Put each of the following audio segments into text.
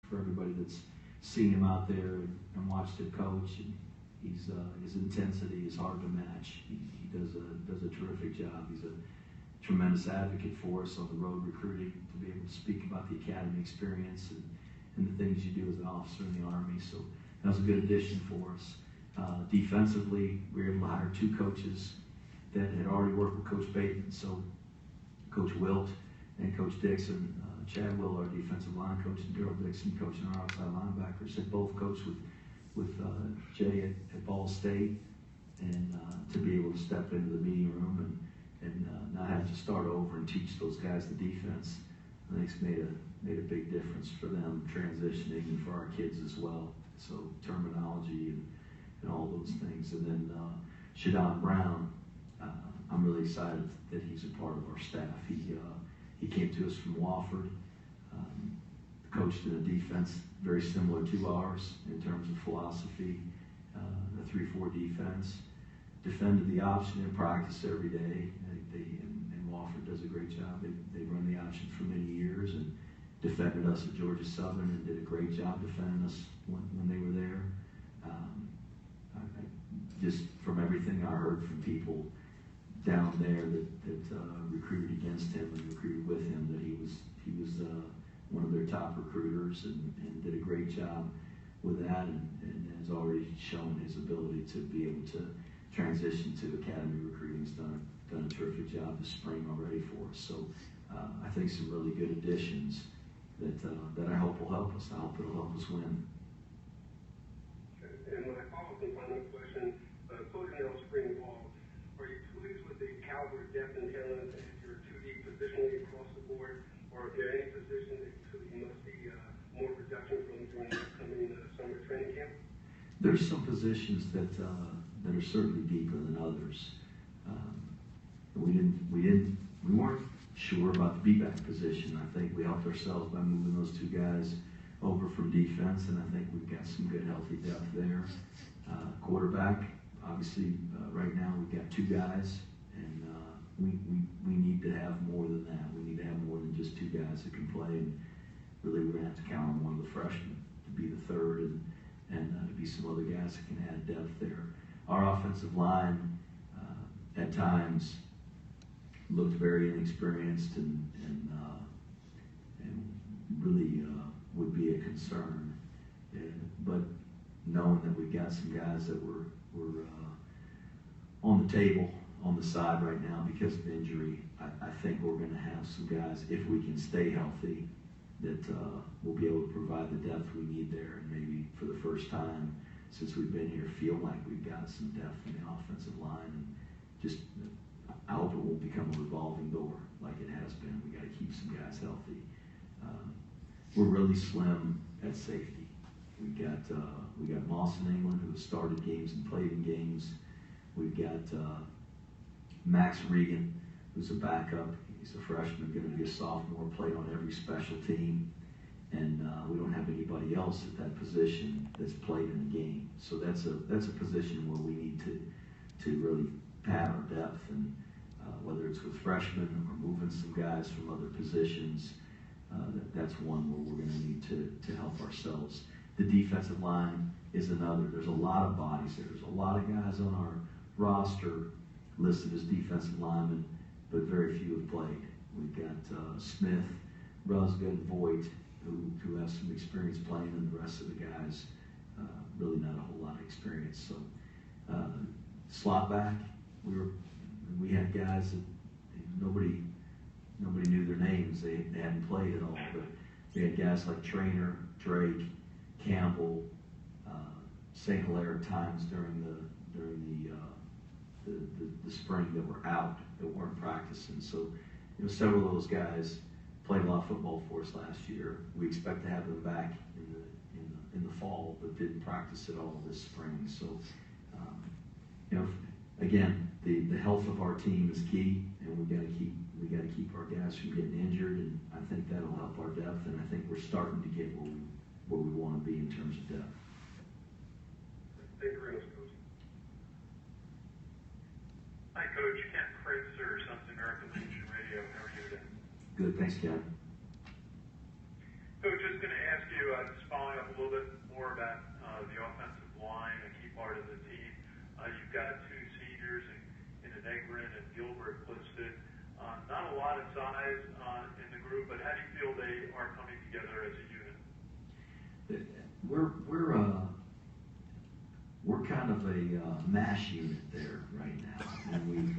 for everybody that's seen him out there and watched him coach. And his intensity is hard to match. He does a terrific job. He's a tremendous advocate for us on the road recruiting, to be able to speak about the academy experience and the things you do as an officer in the Army. So that was a good addition for us. Defensively, we were able to hire 2 coaches that had already worked with Coach Bateman. So Coach Wilt and Coach Dixon, Chad Will, our defensive line coach, and Daryl Dixon, coaching our outside linebackers, had both coached with Jay at Ball State, and to be able to step into the meeting room and not have to start over and teach those guys the defense, I think it's made a big difference for them transitioning, and for our kids as well. So terminology and all those things. And then Shadon Brown, I'm really excited that he's a part of our staff. He came to us from Wofford, coached in a defense very similar to ours in terms of philosophy, a 3-4 defense. Defended the option in practice every day. And Wofford does a great job. They run the option for many years, and defended us at Georgia Southern and did a great job defending us when they were there. Just from everything I heard from people down there that recruited against him and recruited with him, that he was one of their top recruiters and did a great job with that, and has already shown his ability to be able to transition to academy recruiting. He's done a terrific job this spring already for us. So I think some really good additions that I hope will help us. I hope it'll help us win. And my follow-up and final question, closing out spring ball, are you pleased with the caliber, depth, and talent at your 2D positionally across the board, or are there any positions that you feel you must see more production from during the upcoming summer training camp? There's some positions that are certainly deeper than others. We weren't sure about the B-back position. I think we helped ourselves by moving those 2 guys over from defense, and I think we've got some good healthy depth there. Quarterback, obviously, right now we've got 2 guys, and we need to have more than that. We need to have more than just 2 guys that can play, and really we're going to have to count on one of the freshmen to be the third, and to be some other guys that can add depth there. Our offensive line at times looked very inexperienced and really would be a concern. But knowing that we've got some guys that were on the table, on the side right now because of injury, I think we're going to have some guys, if we can stay healthy, that will be able to provide the depth we need there, and maybe for the first time since we've been here feel like we've got some depth in the offensive line. And just, I hope it won't become a revolving door like it has been. We got to keep some guys healthy. We're really slim at safety. We got Moss in England, who has started games and played in games. We've got Max Regan, who's a backup. He's a freshman, going to be a sophomore, played on every special team. And we don't have anybody else at that position that's played in a game. So that's a position where we need to really pad our depth, and whether it's with freshmen or moving some guys from other positions, that's one where we're going to need to help ourselves. The defensive line is another. There's a lot of bodies there. There's a lot of guys on our roster listed as defensive linemen, but very few have played. We've got Smith, Rusga, and Voigt, who have some experience playing, and the rest of the guys really not a whole lot of experience. So slot back, we had guys that nobody knew their names. They hadn't played at all, but we had guys like Trainer, Drake, Campbell, St. Hilaire at times during the spring that were out, that weren't practicing. So several of those guys played a lot of football for us last year. We expect to have them back in the fall, but didn't practice at all this spring. So again, the health of our team is key, and we got to keep our guys from getting injured, and I think that'll help our depth, and I think we're starting to get where we want to be in terms of depth. Thank you very much, Coach. Hi, Coach. Ken Kreitzer, Sons of America Legion Radio. How are you today? Good, thanks, Ken. Coach, just going to ask you, the offensive line, a key part of the team. You've got two seniors in Negrin and Gilbert listed. Not a lot of size in the group, but how do you feel they are coming together as a unit? We're kind of a mash unit there right now, and we've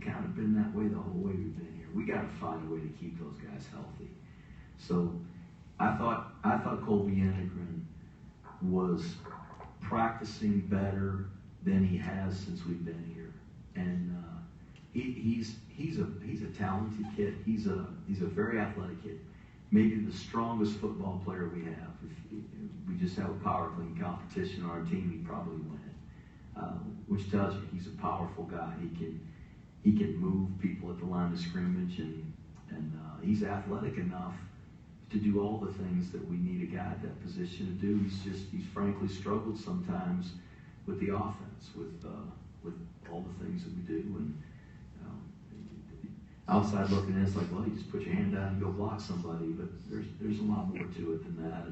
kind of been that way the whole way we've been here. We got to find a way to keep those guys healthy. So I thought Colby Enegren was practicing better than he has since we've been here, and he's a talented kid. He's a very athletic kid. Maybe the strongest football player we have. If we just have a power clean competition on our team, he'd probably win it. Which tells you he's a powerful guy. He can move people at the line of scrimmage, and he's athletic enough to do all the things that we need a guy at that position to do. He's frankly struggled sometimes with the offense, with all the things that we do. And outside looking in, it's like, well, you just put your hand down and go block somebody. But there's a lot more to it than that.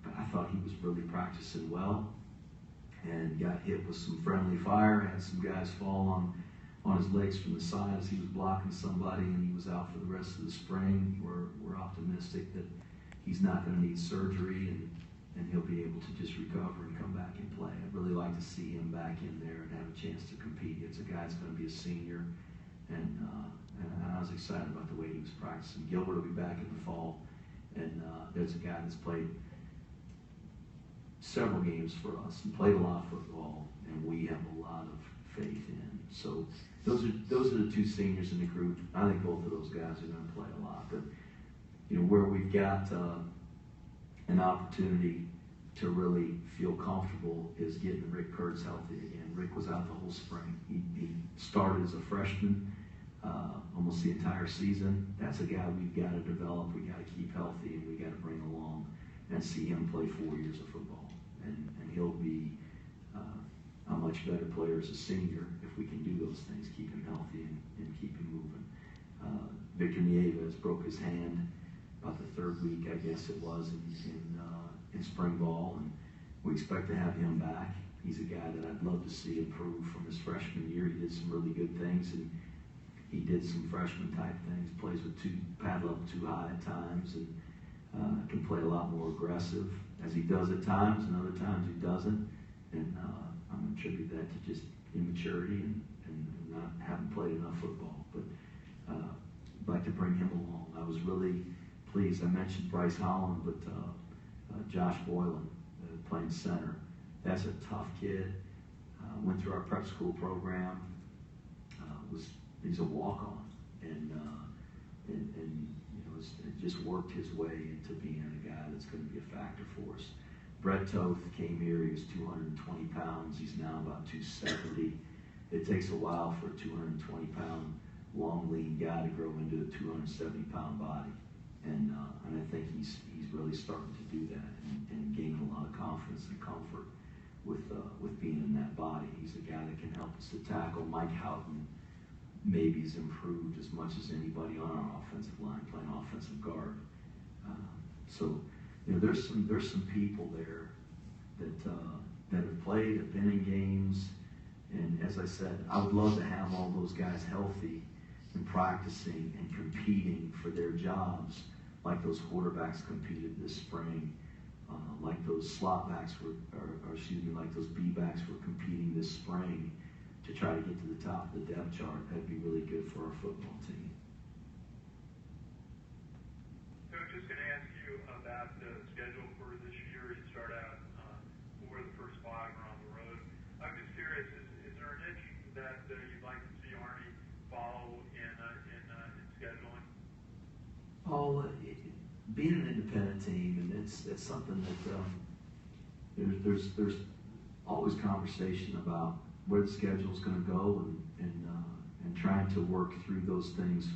But I thought he was really practicing well, and got hit with some friendly fire. Had some guys fall on his legs from the side as he was blocking somebody, and he was out for the rest of the spring. We're optimistic that he's not going to need surgery, and he'll be able to just recover and come back and play. I'd really like to see him back in there and have a chance to compete. It's a guy that's going to be a senior, and I was excited about the way he was practicing. Gilbert will be back in the fall, and there's a guy that's played several games for us and played a lot of football, and we have a lot of faith in. So those are the two seniors in the group. I think both of those guys are going to play a lot. But where we've got an opportunity to really feel comfortable is getting Rick Kurtz healthy again. Rick was out the whole spring. He started as a freshman almost the entire season. That's a guy we've got to develop. We got to keep healthy, and we got to bring along and see him play 4 years of football. And he'll be a much better player as a senior if we can do those things, keep him healthy and keep him moving. Victor Nieves broke his hand about the third week, I guess it was, in spring ball, and we expect to have him back. He's a guy that I'd love to see improve from his freshman year. He did some really good things, and he did some freshman type things, plays with pad level too high at times, and can play a lot more aggressive as he does at times, and other times he doesn't. And I'm going to attribute that to just immaturity and not having played enough football. But I'd like to bring him along. I was really pleased. I mentioned Bryce Holland, but Josh Boylan playing center. That's a tough kid. Went through our prep school program. He's a walk-on, and just worked his way into being a guy that's going to be a factor for us. Brett Toth came here. He was 220 pounds. He's now about 270. It takes a while for a 220-pound, long, lean guy to grow into a 270-pound body, and I think he's really starting to do that and gain a lot of confidence and comfort with being in that body. He's a guy that can help us to tackle. Mike Houghton maybe has improved as much as anybody on our offensive line playing offensive guard. So there's some people there that have played, have been in games, and as I said, I would love to have all those guys healthy and practicing and competing for their jobs, like those quarterbacks competed this spring, like those slot backs like those B-backs were competing this spring to try to get to the top of the depth chart. That'd be really good for our football team. So I'm just going to ask you about the schedule for this year. You start out for the first 5 are on the road. I'm just curious, is there an itch that you'd like to see Arnie follow in scheduling? Oh, being an independent team, and it's something that there's always conversation about where the schedule's going to go, and trying to work through those things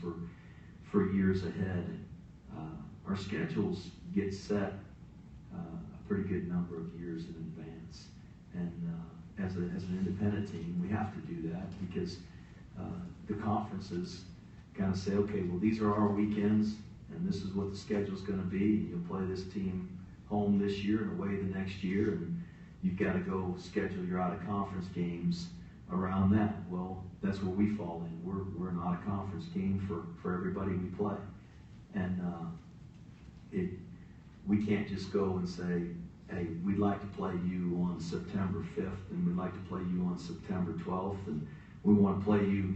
for years ahead. Our schedules get set a pretty good number of years in advance, and as an independent team, we have to do that because the conferences kind of say, okay, well, these are our weekends, and this is what the schedule's going to be. You'll play this team home this year and away the next year, and you've got to go schedule your out-of-conference games around that. Well, that's where we fall in. We're an out-of-conference game for everybody we play. And we can't just go and say, hey, we'd like to play you on September 5th, and we'd like to play you on September 12th, and we want to play you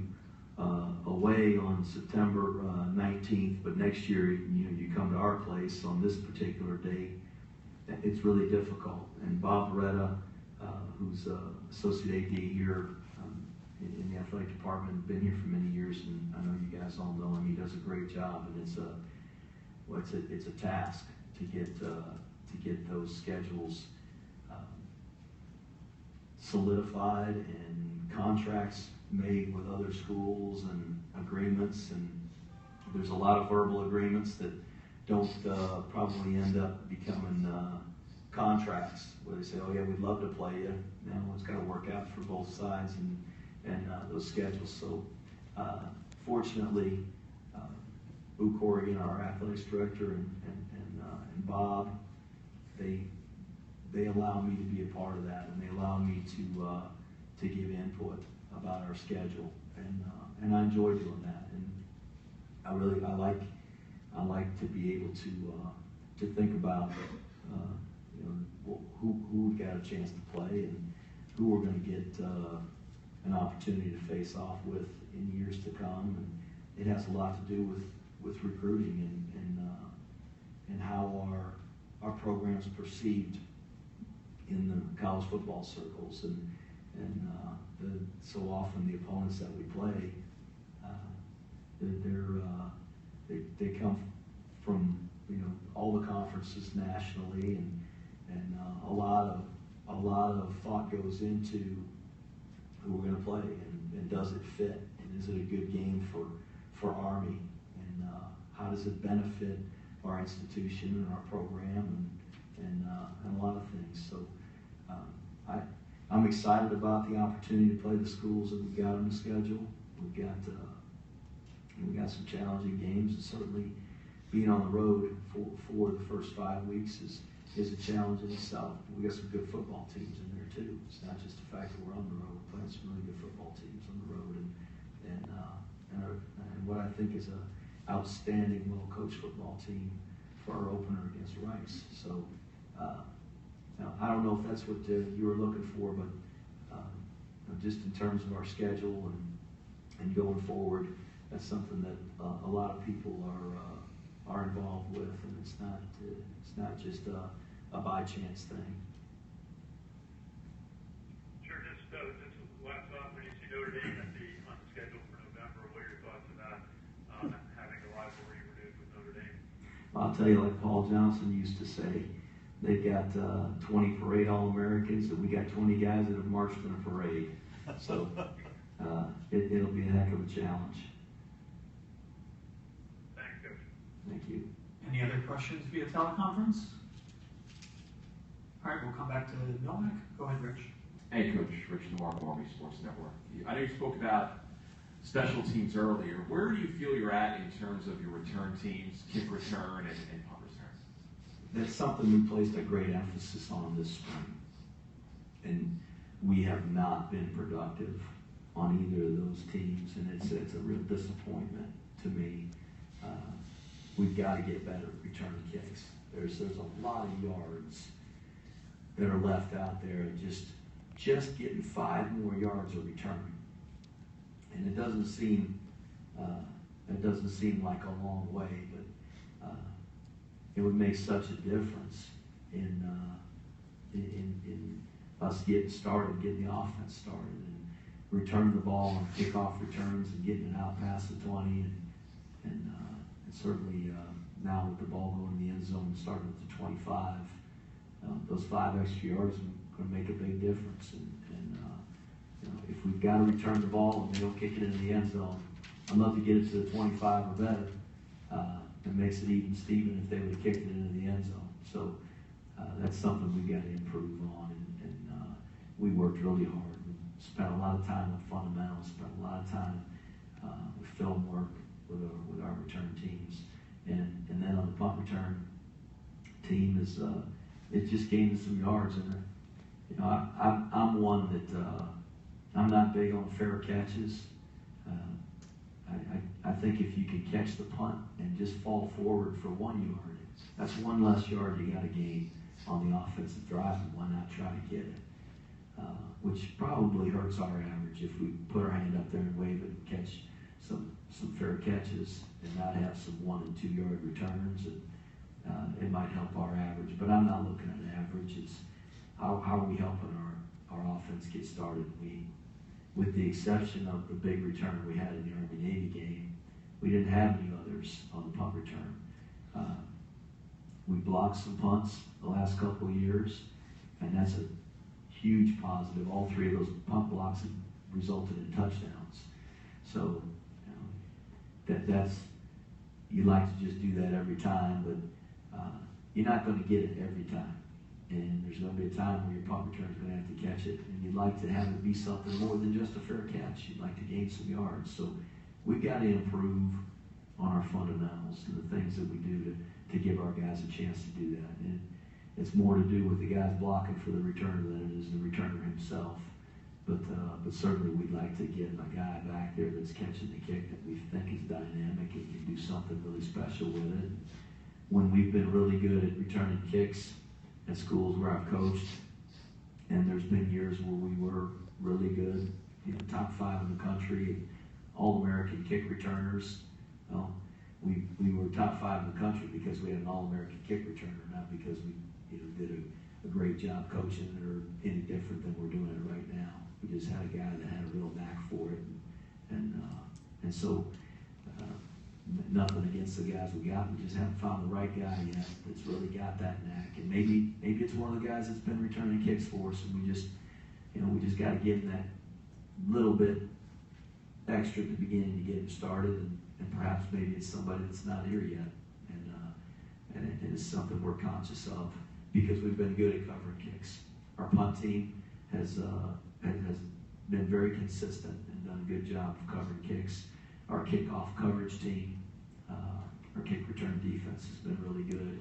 away on September 19th, but next year you come to our place on this particular date. It's really difficult. And Bob Beretta, who's Associate AD here in the athletic department, been here for many years, and I know you guys all know him. He does a great job, and it's a task to get those schedules solidified and contracts made with other schools and agreements, and there's a lot of verbal agreements that don't probably end up becoming contracts where they say, oh yeah, we'd love to play you. Now it's got to work out for both sides and those schedules. So fortunately, Boo Corrigan, our athletics director, and Bob, they allow me to be a part of that, and they allow me to give input about our schedule, and I enjoy doing that. And I like to be able to think about who we've got a chance to play and who we're going to get an opportunity to face off with in years to come. And it has a lot to do with recruiting and how our program's perceived in the college football circles, and so often the opponents that we play, they come from all the conferences nationally, and a lot of thought goes into who we're going to play, and does it fit, and is it a good game for Army, and how does it benefit our institution and our program, and a lot of things. So I'm excited about the opportunity to play the schools that we've got on the schedule. We've got some challenging games, and certainly being on the road for the first 5 weeks is a challenge in itself. We got some good football teams in there too. It's not just the fact that we're on the road. We're playing some really good football teams on the road, and what I think is a outstanding, well-coached football team for our opener against Rice. So now, I don't know if that's what you were looking for, but just in terms of our schedule and going forward, that's something that a lot of people are involved with, and it's not just a by chance thing. Sure. Just last thought, when you see Notre Dame on the schedule for November, what are your thoughts about having a rivalry renewed with Notre Dame? I'll tell you, like Paul Johnson used to say, they've got 20 parade All-Americans, and we got 20 guys that have marched in a parade. So it'll be a heck of a challenge. Thanks, Coach. Thank you. Any other questions via teleconference? All right, we'll come back to Milmac. Go ahead, Rich. Hey, Coach. Rich DeMarco, Army Sports Network. I know you spoke about special teams earlier. Where do you feel you're at in terms of your return teams, kick return, and punt return? That's something we placed a great emphasis on this spring, and we have not been productive on either of those teams, and it's a real disappointment to me. We've got to get better at returning kicks. There's a lot of yards that are left out there, and just getting 5 more yards of return, and it doesn't seem like a long way, but it would make such a difference in us getting started, getting the offense started, and returning the ball on kickoff returns and getting it out past the 20, and certainly now with the ball going in the end zone and starting at the 25, those 5 extra yards are going to make a big difference. And if we've got to return the ball and they don't kick it into the end zone, I'd love to get it to the 25 or better. It makes it even Steven if they would have kicked it into the end zone. So that's something we've got to improve on, and we worked really hard. We spent a lot of time with fundamentals, spent a lot of time with film work with our return teams, and then on the punt return team is it just gained some yards. And you know, I'm one that I'm not big on fair catches. I think if you can catch the punt and just fall forward for 1 yard, that's one less yard you got to gain on the offensive drive, and why not try to get it? Which probably hurts our average if we put our hand up there and wave it and catch some fair catches and not have some 1 and 2 yard returns. And it might help our average, but I'm not looking at average. It's how are we helping our offense get started? With the exception of the big return we had in the Army-Navy game, we didn't have any others on the punt return. We blocked some punts the last couple of years, and that's a huge positive. All 3 of those punt blocks have resulted in touchdowns. So that's you like to just do that every time, but you're not going to get it every time. And there's going to be a time where your punt return is going to have to catch it, and you'd like to have it be something more than just a fair catch. You'd like to gain some yards. So we've got to improve on our fundamentals and the things that we do to give our guys a chance to do that. And it's more to do with the guys blocking for the returner than it is the returner himself. But certainly we'd like to get a guy back there that's catching the kick that we think is dynamic and can do something really special with it. When we've been really good at returning kicks at schools where I've coached, and there's been years where we were really good, top 5 in the country, All-American kick returners. Well, we were top 5 in the country because we had an All-American kick returner, not because we did a great job coaching or any different than we're doing it right now. We just had a guy that had a real knack for it, and so nothing against the guys we got. We just haven't found the right guy yet that's really got that knack. And maybe it's one of the guys that's been returning kicks for us, and we just got to give him that little bit extra at the beginning to get him started, and perhaps maybe it's somebody that's not here yet, and it's something we're conscious of because we've been good at covering kicks. Our punt team has been very consistent and done a good job of covering kicks. Our kickoff coverage team, our kick return defense has been really good,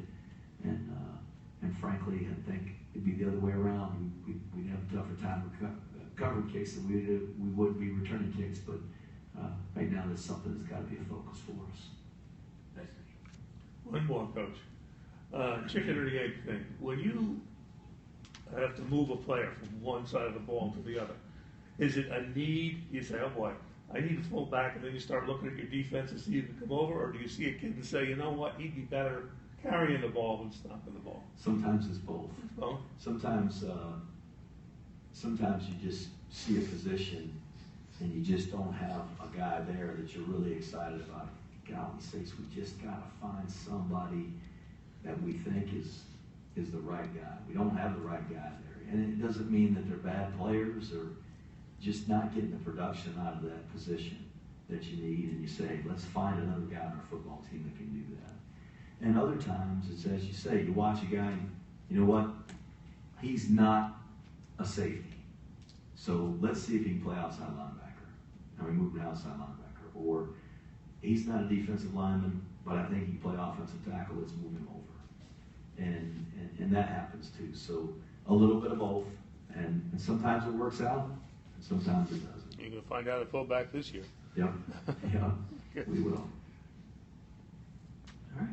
and frankly, I think it'd be the other way around. We'd have a tougher time covering kicks than we would be returning kicks, but right now that's something that's got to be a focus for us. One more, Coach. Chicken or the egg thing. When you have to move a player from one side of the ball to the other, is it a need? You say, oh boy, I need to pull back, and then you start looking at your defense to see if you can come over, or do you see a kid and say, you know what, he'd be better carrying the ball than stopping the ball? Sometimes it's both. Oh. Sometimes you just see a position and you just don't have a guy there that you're really excited about. Golly sakes, we just got to find somebody that we think is the right guy. We don't have the right guy there. And it doesn't mean that they're bad players or just not getting the production out of that position that you need. And you say, let's find another guy on our football team that can do that. And other times, it's as you say, you watch a guy and you know what? He's not a safety. So let's see if he can play outside linebacker. And we move to outside linebacker. Or he's not a defensive lineman, but I think he can play offensive tackle. Let's move him over. And that happens too. So a little bit of both. And sometimes it works out, and sometimes it doesn't. You're going to find out at fullback this year. Yep. Yeah. We will. All right.